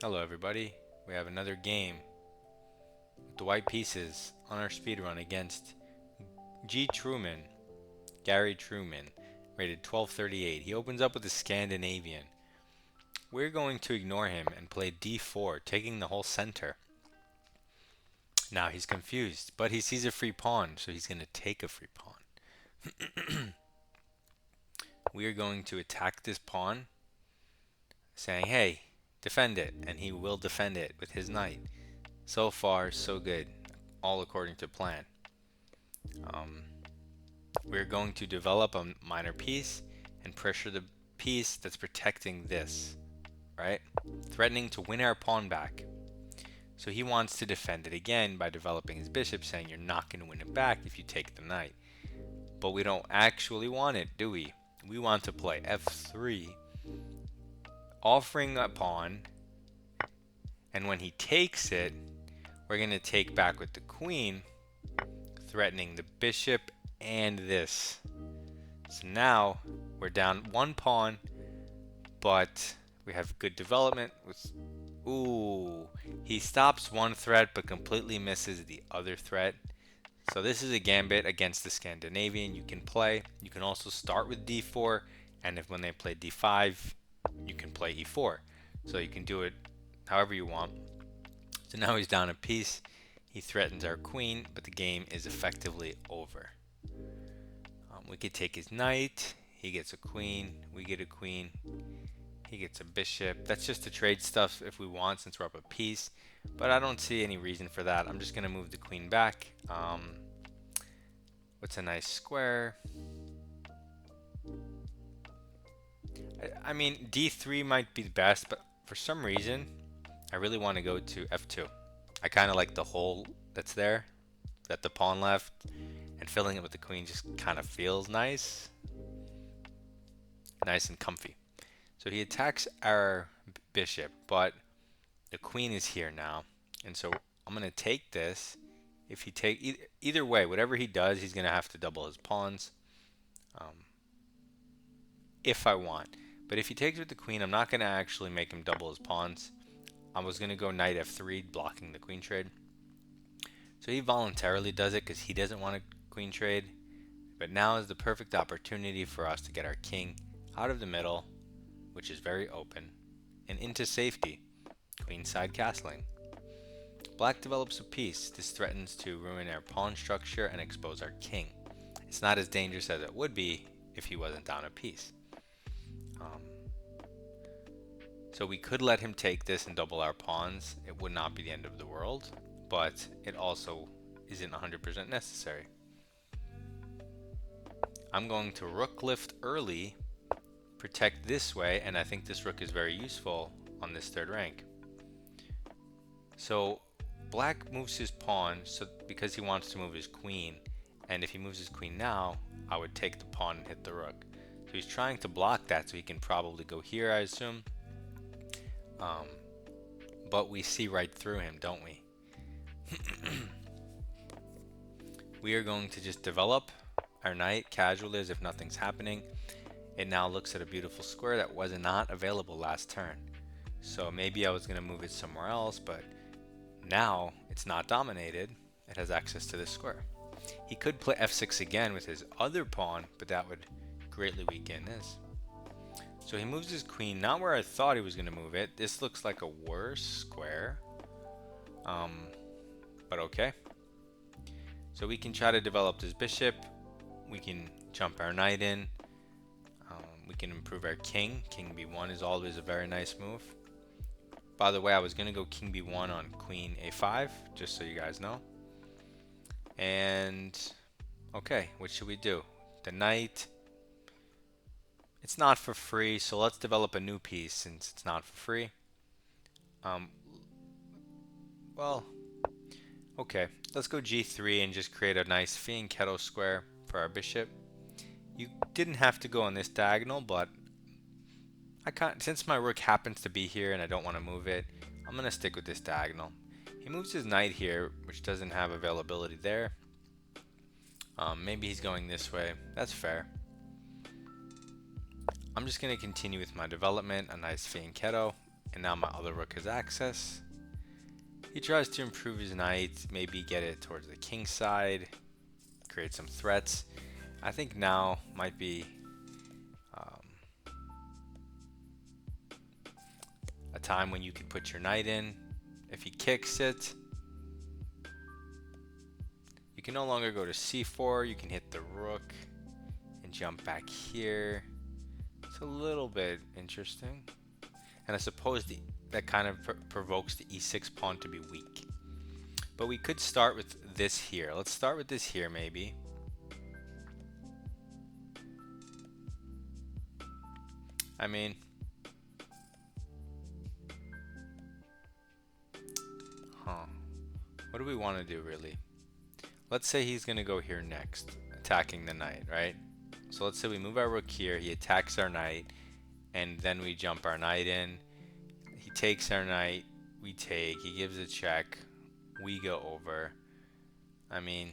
Hello everybody, we have another game with the white pieces on our speedrun against G. Truman, Gary Truman, rated 1238. He opens up with a Scandinavian. We're going to ignore him and play d4, taking the whole center. Now he's confused, but he sees a free pawn, so he's going to take a free pawn. We are going to attack this pawn, saying, hey, defend it, and he will defend it with his knight. So far, so good, all according to plan. We're going to develop a minor piece and pressure the piece that's protecting this, right? Threatening to win our pawn back. So he wants to defend it again by developing his bishop, saying you're not going to win it back if you take the knight. But we don't actually want it, do we? We want to play f3, offering a pawn, and when he takes it, we're going to take back with the queen, threatening the bishop and this. So now we're down one pawn, but we have good development with, ooh, he stops one threat but completely misses the other threat. So this is a gambit against the Scandinavian you can play. You can also start with d4, and if when they play d5, you can play e4. So you can do it however you want. So now he's down a piece. He threatens our queen, but the game is effectively over. We could take his knight. He gets a queen. We get a queen. He gets a bishop. That's just to trade stuff if we want, since we're up a piece. But I don't see any reason for that. I'm just going to move the queen back. What's a nice square? I mean, d3 might be the best, but for some reason, I really want to go to f2. I kind of like the hole that's there, that the pawn left, and filling it with the queen just kind of feels nice. Nice and comfy. So he attacks our bishop, but the queen is here now. And so I'm going to take this. If he take either way, whatever he does, he's going to have to double his pawns. If I want. But if he takes with the queen, I'm not going to actually make him double his pawns. I was going to go knight f3, blocking the queen trade. So he voluntarily does it because he doesn't want a queen trade. But now is the perfect opportunity for us to get our king out of the middle, which is very open, and into safety, queenside castling. Black develops a piece. This threatens to ruin our pawn structure and expose our king. It's not as dangerous as it would be if he wasn't down a piece. So we could let him take this and double our pawns. It would not be the end of the world, but it also isn't 100% necessary. I'm going to rook lift early, protect this way, and I think this rook is very useful on this third rank. So black moves his pawn because he wants to move his queen, and if he moves his queen now, I would take the pawn and hit the rook. So he's trying to block that, so he can probably go here, I assume. But we see right through him, don't we? We are going to just develop our knight casually as if nothing's happening. It now looks at a beautiful square that was not available last turn. So maybe I was going to move it somewhere else, but now it's not dominated. It has access to this square. He could play f6 again with his other pawn, but that would greatly weaken this. So he moves his queen, not where I thought he was going to move it. This looks like a worse square. But okay. So we can try to develop this bishop. We can jump our knight in. We can improve our king. King b1 is always a very nice move. By the way, I was going to go king b1 on queen a5, just so you guys know. And, okay, what should we do? The knight. It's not for free, so let's develop a new piece since it's not for free. Well, okay, let's go g3 and just create a nice fianchetto square for our bishop. You didn't have to go on this diagonal, but since my rook happens to be here and I don't want to move it, I'm going to stick with this diagonal. He moves his knight here, which doesn't have availability there. Maybe he's going this way. That's fair. I'm just going to continue with my development, a nice fianchetto, And now my other rook has access. He tries to improve his knight, maybe get it towards the king side, create some threats. I think now might be a time when you can put your knight in. If he kicks it, you can no longer go to c4. You can hit the rook and jump back here. It's a little bit interesting. And I suppose that kind of provokes the e6 pawn to be weak. But we could start with this here. Let's start with this here maybe. I mean, what do we want to do really? Let's say he's going to go here next, attacking the knight, right? So let's say we move our rook here, he attacks our knight, and then we jump our knight in. He takes our knight, we take, he gives a check, we go over. I mean,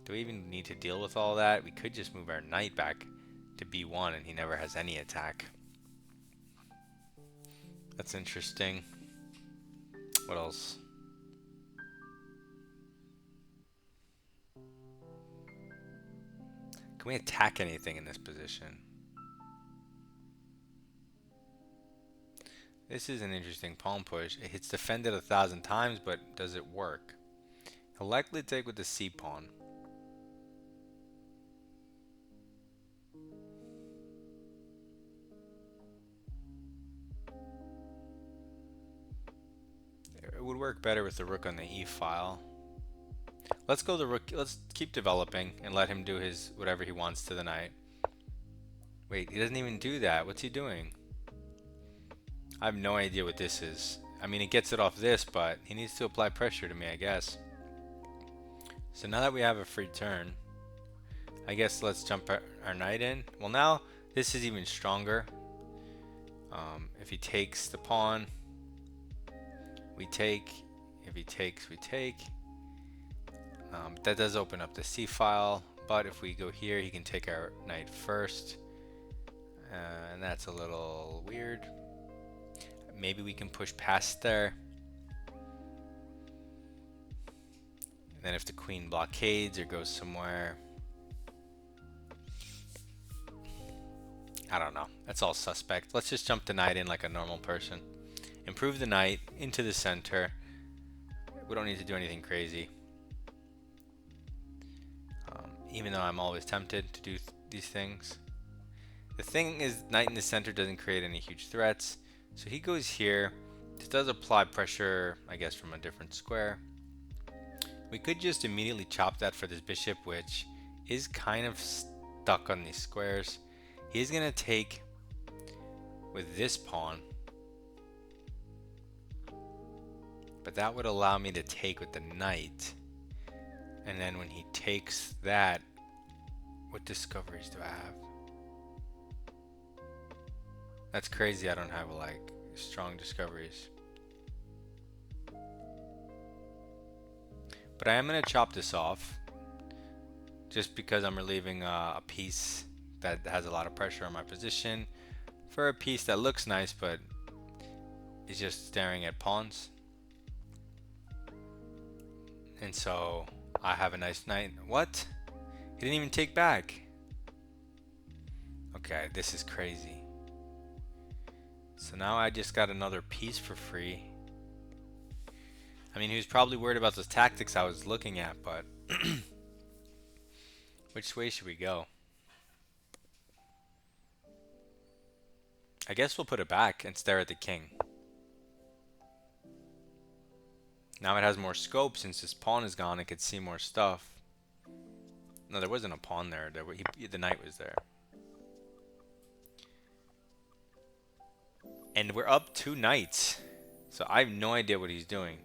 do we even need to deal with all that? We could just move our knight back to b1 and he never has any attack. That's interesting. What else? Can we attack anything in this position? This is an interesting pawn push. It hits defended 1,000 times, but does it work? He'll likely take with the c pawn. It would work better with the rook on the e file. Let's go the rook. Let's keep developing and let him do his whatever he wants to the knight. Wait, he doesn't even do that. What's he doing? I have no idea what this is. I mean, he gets it off this, but he needs to apply pressure to me, I guess. So now that we have a free turn, I guess let's jump our knight in. Well, now this is even stronger. If he takes the pawn, we take. If he takes, we take. That does open up the c file, but if we go here, he can take our knight first, and that's a little weird. Maybe we can push past there, and then if the queen blockades or goes somewhere, I don't know. That's all suspect. Let's just jump the knight in like a normal person. Improve the knight into the center. We don't need to do anything crazy. Even though I'm always tempted to do these things. The thing is, knight in the center doesn't create any huge threats. So he goes here. This does apply pressure, I guess, from a different square. We could just immediately chop that for this bishop, which is kind of stuck on these squares. He's going to take with this pawn. But that would allow me to take with the knight. And then when he takes that, what discoveries do I have? That's crazy. I don't have like strong discoveries. But I am going to chop this off just because I'm relieving a piece that has a lot of pressure on my position for a piece that looks nice but is just staring at pawns. And so I have a nice knight. What? He didn't even take back. Okay, this is crazy. So now I just got another piece for free. I mean, he was probably worried about the tactics I was looking at, but which way should we go? I guess we'll put it back and stare at the king. Now it has more scope since this pawn is gone. It could see more stuff. No, there wasn't a pawn there. The knight was there. And we're up 2 knights. So I have no idea what he's doing.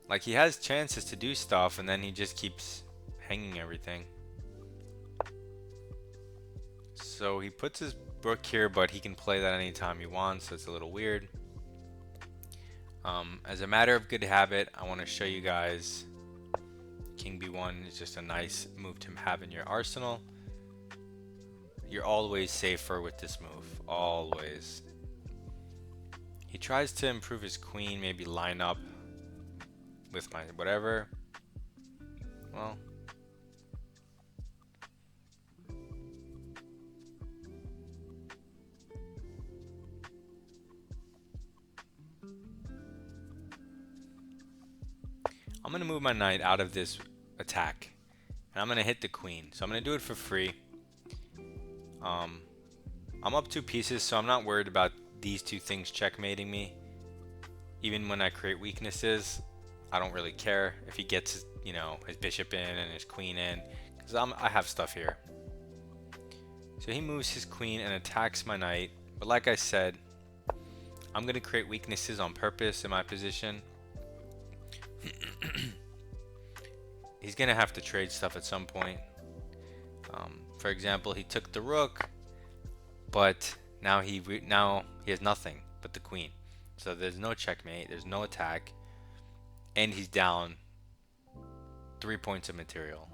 Like, he has chances to do stuff and then he just keeps hanging everything. So he puts his rook here, but he can play that anytime he wants. So it's a little weird. As a matter of good habit, I want to show you guys King B1 is just a nice move to have in your arsenal. You're always safer with this move, always. He tries to improve his queen, maybe line up with my whatever. Well, I'm gonna move my knight out of this attack, and I'm gonna hit the queen. So I'm gonna do it for free. I'm up 2 pieces, so I'm not worried about these 2 things checkmating me. Even when I create weaknesses, I don't really care if he gets, you know, his bishop in and his queen in, because I have stuff here. So he moves his queen and attacks my knight. But like I said, I'm gonna create weaknesses on purpose in my position. He's gonna have to trade stuff at some point. For example, he took the rook, but now he has nothing but the queen. So there's no checkmate, there's no attack, and he's down 3 points of material.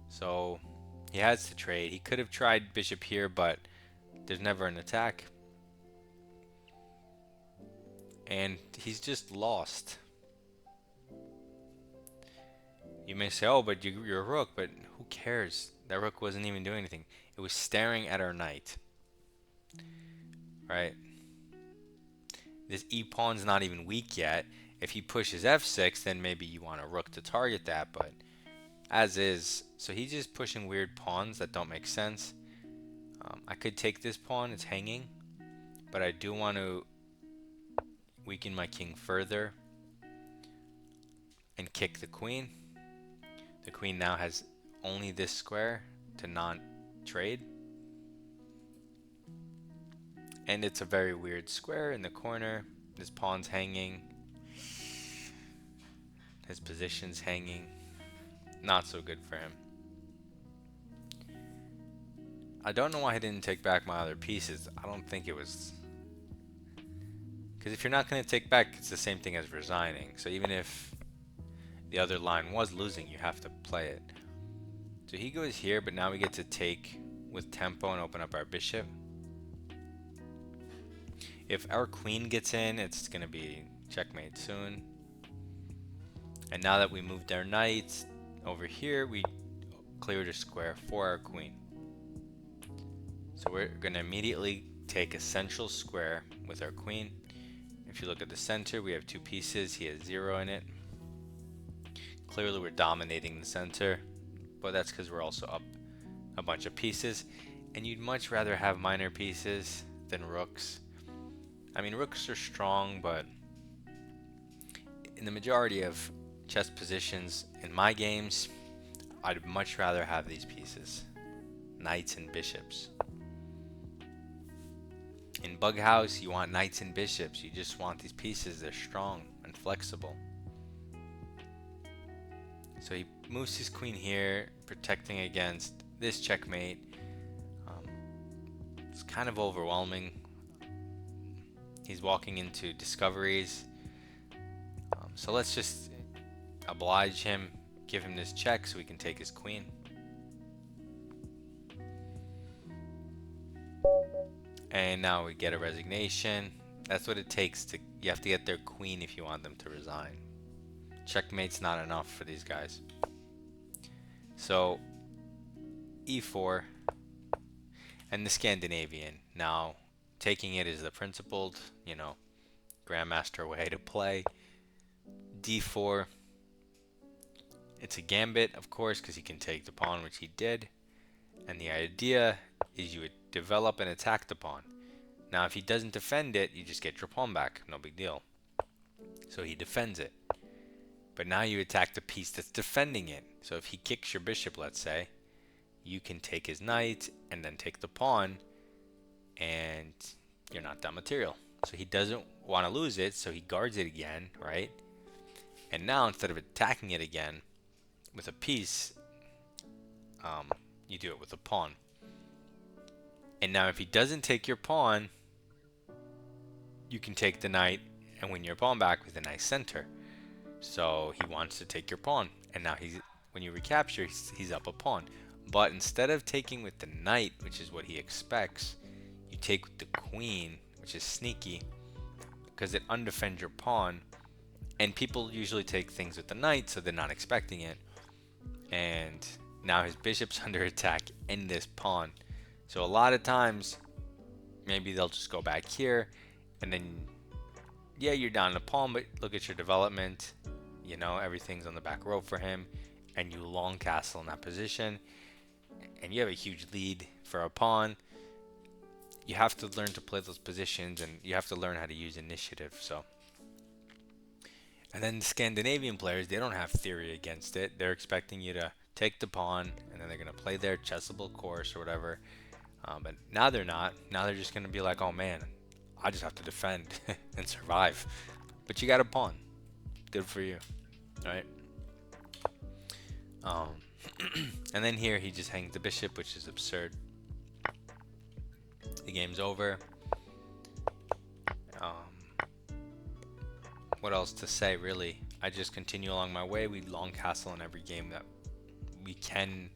So he has to trade. He could have tried bishop here, but there's never an attack. And he's just lost. You may say, oh, but you're a rook, but who cares? That rook wasn't even doing anything. It was staring at our knight. Right? This e-pawn's not even weak yet. If he pushes f6, then maybe you want a rook to target that, but as is. So he's just pushing weird pawns that don't make sense. I could take this pawn, it's hanging, but I do want to weaken my king further and kick the queen. The queen now has only this square to non-trade. And it's a very weird square in the corner. This pawn's hanging. His position's hanging. Not so good for him. I don't know why he didn't take back my other pieces. I don't think it was... Because if you're not going to take back, it's the same thing as resigning. So even if the other line was losing, you have to play it. So he goes here, but now we get to take with tempo and open up our bishop. If our queen gets in, it's going to be checkmate soon. And now that we moved our knights over here, we cleared a square for our queen. So we're going to immediately take a central square with our queen. If you look at the center, we have 2 pieces. He has 0 in it. Clearly we're dominating the center, but that's because we're also up a bunch of pieces. And you'd much rather have minor pieces than rooks. I mean, rooks are strong, but in the majority of chess positions in my games, I'd much rather have these pieces. Knights and bishops. In Bug House, you want knights and bishops. You just want these pieces. They're strong and flexible. So he moves his queen here, protecting against this checkmate. It's kind of overwhelming. He's walking into discoveries. So let's just oblige him, give him this check so we can take his queen. And now we get a resignation. That's what it takes to, you have to get their queen if you want them to resign. Checkmate's not enough for these guys. So e4 and the Scandinavian. Now taking it is the principled, you know, grandmaster way to play. d4. It's a gambit, of course, because he can take the pawn, which he did. And the idea is you would develop and attack the pawn. Now if he doesn't defend it, you just get your pawn back. No big deal. So he defends it. But now you attack the piece that's defending it. So if he kicks your bishop, let's say, you can take his knight and then take the pawn, and you're not that material. So he doesn't want to lose it, so he guards it again, right? And now instead of attacking it again with a piece, you do it with a pawn. And now if he doesn't take your pawn, you can take the knight and win your pawn back with a nice center. So he wants to take your pawn, and now when you recapture, he's up a pawn. But instead of taking with the knight, which is what he expects, you take with the queen, which is sneaky, because it undefends your pawn, and people usually take things with the knight, so they're not expecting it. And now his bishop's under attack and this pawn. So a lot of times, maybe they'll just go back here, and then, yeah, you're down a pawn, but look at your development. You know, everything's on the back row for him, and you long castle in that position, and you have a huge lead for a pawn. You have to learn to play those positions, and you have to learn how to use initiative. So, and then the Scandinavian players, they don't have theory against it. They're expecting you to take the pawn, and then they're going to play their chessable course or whatever. But now they're not. Now they're just going to be like, oh man, I just have to defend and survive. But you got a pawn. Good for you. Right? And then here he just hangs the bishop, which is absurd. The game's over. What else to say, really? I just continue along my way. We long castle in every game that we can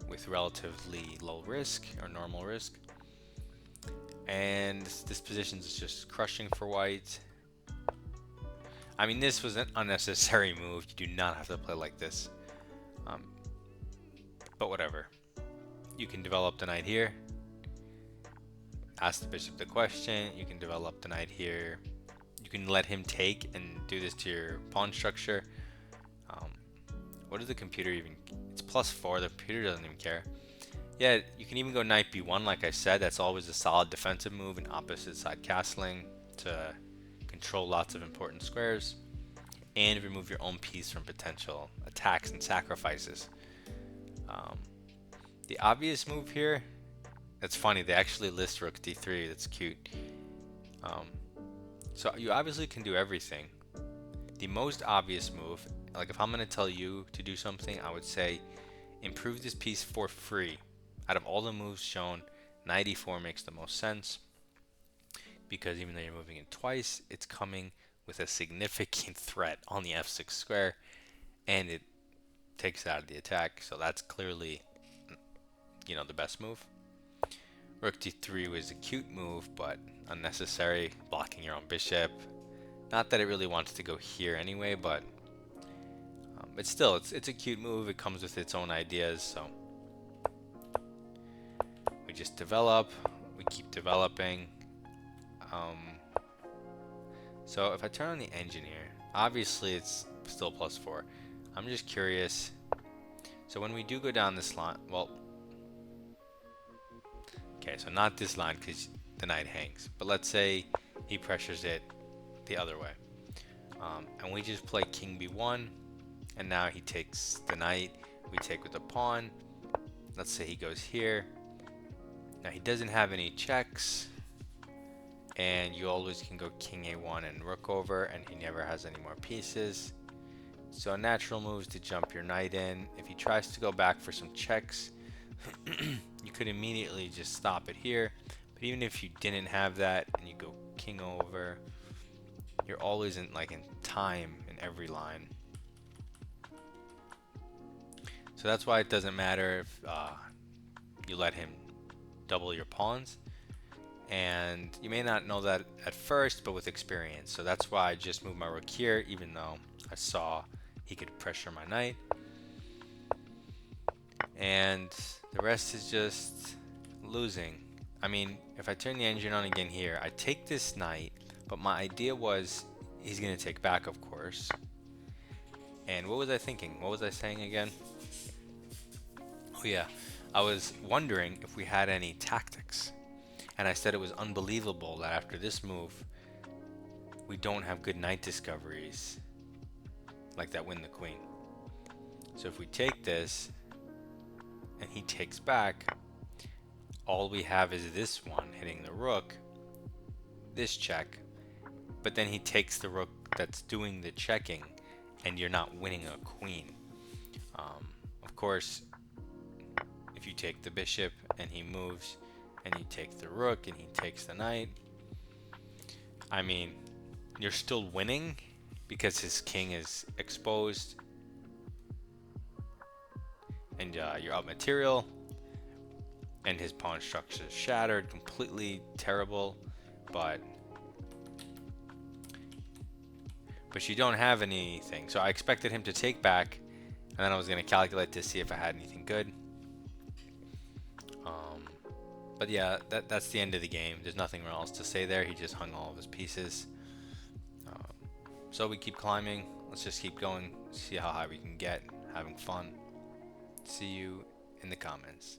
with relatively low risk or normal risk. And this position is just crushing for white. I mean, this was an unnecessary move. You do not have to play like this. But whatever. You can develop the knight here. Ask the bishop the question. You can develop the knight here. You can let him take and do this to your pawn structure. What does the computer even... It's +4. The computer doesn't even care. Yeah, you can even go knight b1, like I said. That's always a solid defensive move in opposite side castling to control lots of important squares and remove your own piece from potential attacks and sacrifices. The obvious move here, that's funny, they actually list rook d3. That's cute. So you obviously can do everything. The most obvious move, like if I'm going to tell you to do something, I would say improve this piece for free. Out of all the moves shown, knight e4 makes the most sense, because even though you're moving it twice, it's coming with a significant threat on the f6 square, and it takes it out of the attack. So that's clearly, you know, the best move. Rook d3 was a cute move, but unnecessary, blocking your own bishop. Not that it really wants to go here anyway, but still, it's a cute move. It comes with its own ideas. So we just develop, we keep developing. So if I turn on the engine here, obviously it's still +4. I'm just curious. So when we do go down this line, well, okay, so not this line because the knight hangs, but let's say he pressures it the other way, and we just play king b1, and now he takes the knight. We take with the pawn. Let's say he goes here. Now he doesn't have any checks, and you always can go king a1 and rook over, and he never has any more pieces. So a natural move is to jump your knight in. If he tries to go back for some checks, you could immediately just stop it here. But even if you didn't have that and you go king over, you're always in time in every line. So that's why it doesn't matter if you let him double your pawns. And you may not know that at first, but with experience. So that's why I just moved my rook here, even though I saw he could pressure my knight. And the rest is just losing. I mean, if I turn the engine on again here, I take this knight, but my idea was he's going to take back, of course. And what was I thinking? What was I saying again? Oh yeah, I was wondering if we had any tactics. And I said it was unbelievable that after this move, we don't have good knight discoveries like that win the queen. So if we take this and he takes back, all we have is this one hitting the rook, this check, but then he takes the rook that's doing the checking, and you're not winning a queen. Of course, if you take the bishop and he moves, and you take the rook and he takes the knight, I mean, you're still winning because his king is exposed and you're out material, and his pawn structure is shattered, completely terrible. But but you don't have anything. So I expected him to take back, and then I was going to calculate to see if I had anything good. But yeah, that's the end of the game. There's nothing else to say there. He just hung all of his pieces. So we keep climbing. Let's just keep going. See how high we can get. Having fun. See you in the comments.